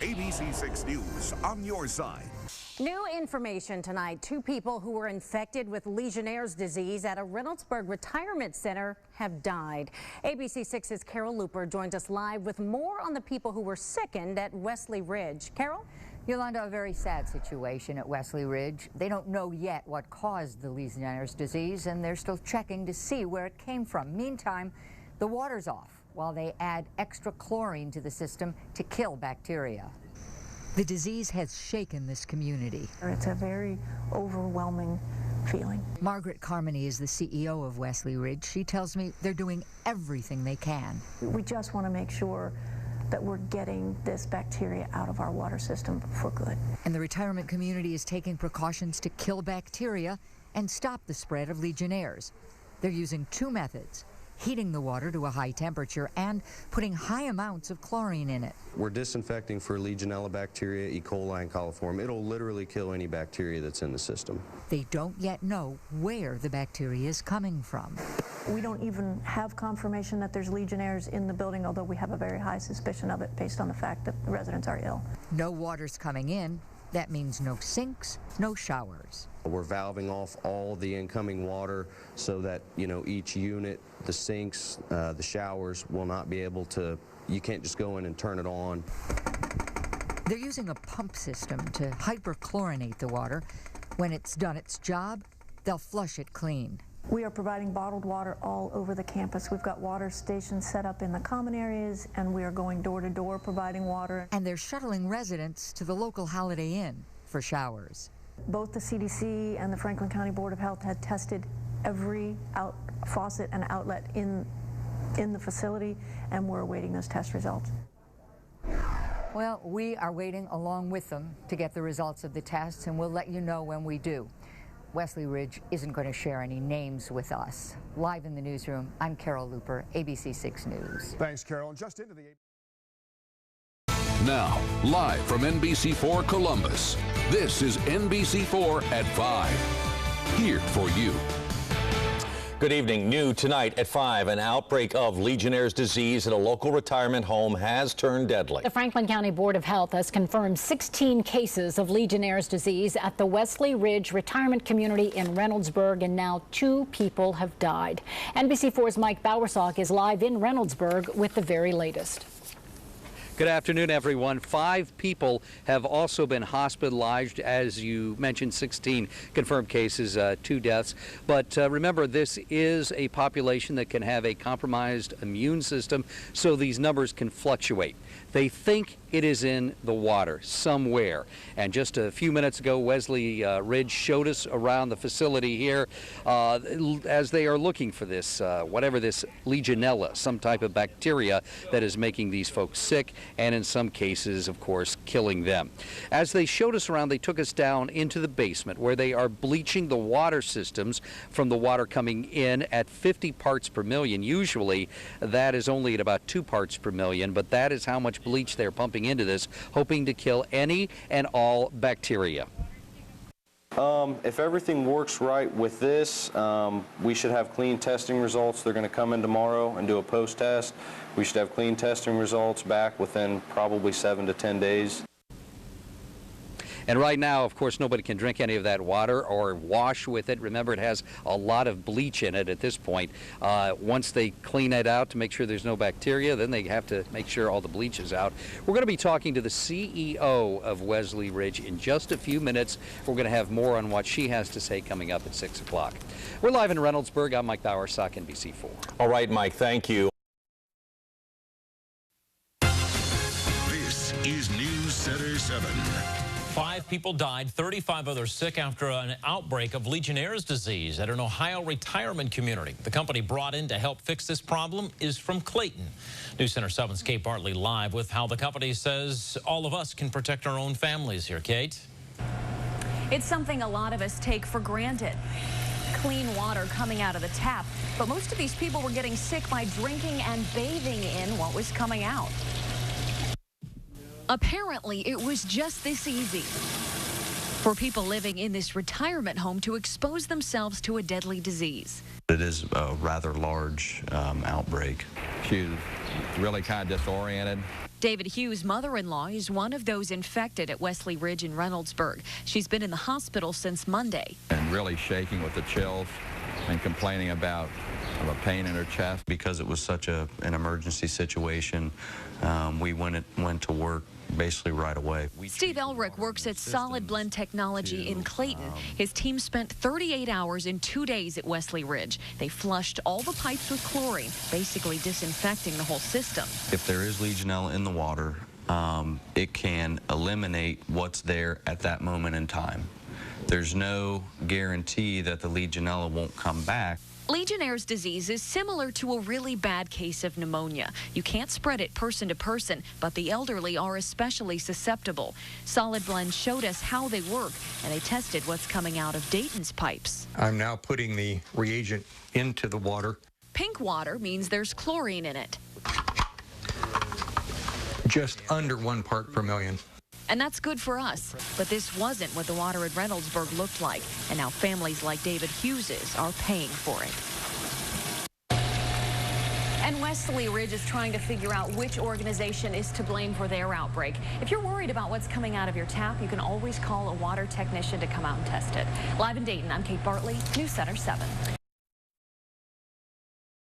ABC 6 News on your side. New information tonight. 2 people who were infected with Legionnaire's disease at a Reynoldsburg retirement center have died. ABC 6's Carol Looper joins us live with more on the people who were sickened at Wesley Ridge. Carol? Yolanda, a very sad situation at Wesley Ridge. They don't know yet what caused the Legionnaire's disease, and they're still checking to see where it came from. Meantime, the water's off while they add extra chlorine to the system to kill bacteria. The disease has shaken this community. It's a very overwhelming feeling. Margaret Carmody is the CEO of Wesley Ridge. She tells me they're doing everything they can. We just want to make sure that we're getting this bacteria out of our water system for good. And the retirement community is taking precautions to kill bacteria and stop the spread of Legionnaires. They're using 2 methods: heating the water to a high temperature and putting high amounts of chlorine in it. We're disinfecting for Legionella bacteria, E. coli, and coliform. It'll literally kill any bacteria that's in the system. They don't yet know where the bacteria is coming from. We don't even have confirmation that there's Legionnaires in the building, although we have a very high suspicion of it based on the fact that the residents are ill. No water's coming in. That means no sinks, no showers. We're valving off all the incoming water so that, each unit, the sinks, the showers will not be able to, you can't just go in and turn it on. They're using a pump system to hyperchlorinate the water. When it's done its job, they'll flush it clean. We are providing bottled water all over the campus. We've got water stations set up in the common areas, and we are going door to door providing water. And they're shuttling residents to the local Holiday Inn for showers. Both the CDC and the Franklin County Board of Health had tested every faucet and outlet in the facility, and we're awaiting those test results. Well, we are waiting along with them to get the results of the tests, and we'll let you know when we do. Wesley Ridge isn't going to share any names with us. Live in the newsroom, I'm Carol Looper, ABC 6 News. Thanks, Carol. And just into the... Now, live from NBC4 Columbus, this is NBC4 at 5. Here for you. Good evening. New tonight at 5, an outbreak of Legionnaire's disease at a local retirement home has turned deadly. The Franklin County Board of Health has confirmed 16 cases of Legionnaire's disease at the Wesley Ridge Retirement Community in Reynoldsburg, and now 2 people have died. NBC4's Mike Bowersock is live in Reynoldsburg with the very latest. Good afternoon, everyone. 5 people have also been hospitalized. As you mentioned, 16 confirmed cases, 2 deaths. But remember, this is a population that can have a compromised immune system, so these numbers can fluctuate. They think it is in the water somewhere. And just a few minutes ago, Wesley Ridge showed us around the facility here as they are looking for this, whatever this Legionella, some type of bacteria that is making these folks sick and in some cases, of course, killing them. As they showed us around, they took us down into the basement where they are bleaching the water systems from the water coming in at 50 parts per million. Usually that is only at about 2 parts per million, but that is how much bleach they're pumping into this, hoping to kill any and all bacteria. If everything works right with this, we should have clean testing results. They're going to come in tomorrow and do a post-test. We should have clean testing results back within probably 7 to 10 days. And right now, of course, nobody can drink any of that water or wash with it. Remember, it has a lot of bleach in it at this point. Once they clean it out to make sure there's no bacteria, then they have to make sure all the bleach is out. We're going to be talking to the CEO of Wesley Ridge in just a few minutes. We're going to have more on what she has to say coming up at 6 o'clock. We're live in Reynoldsburg. I'm Mike Bowersock, NBC4. All right, Mike, thank you. This is News Center 7. 5 people died, 35 others sick after an outbreak of Legionnaire's disease at an Ohio retirement community. The company brought in to help fix this problem is from Clayton. News Center 7's Kate Bartley live with how the company says all of us can protect our own families here. Kate? It's something a lot of us take for granted. Clean water coming out of the tap, but most of these people were getting sick by drinking and bathing in what was coming out. Apparently, it was just this easy for people living in this retirement home to expose themselves to a deadly disease. It is a rather large outbreak. She was really kind of disoriented. David Hughes' mother-in-law is one of those infected at Wesley Ridge in Reynoldsburg. She's been in the hospital since Monday. And really shaking with the chills and complaining about a pain in her chest. Because it was such an emergency situation, we went to work basically right away. Steve Elrick works at Solid Blend Technology in Clayton. His team spent 38 hours in 2 days at Wesley Ridge. They flushed all the pipes with chlorine, basically disinfecting the whole system. If there is Legionella in the water, it can eliminate what's there at that moment in time. There's no guarantee that the Legionella won't come back. Legionnaire's disease is similar to a really bad case of pneumonia. You can't spread it person to person, but the elderly are especially susceptible. Solid Blend showed us how they work, and they tested what's coming out of Dayton's pipes. I'm now putting the reagent into the water. Pink water means there's chlorine in it. Just under 1 part per million. And that's good for us. But this wasn't what the water at Reynoldsburg looked like. And now families like David Hughes's are paying for it. And Wesley Ridge is trying to figure out which organization is to blame for their outbreak. If you're worried about what's coming out of your tap, you can always call a water technician to come out and test it. Live in Dayton, I'm Kate Bartley, News Center 7.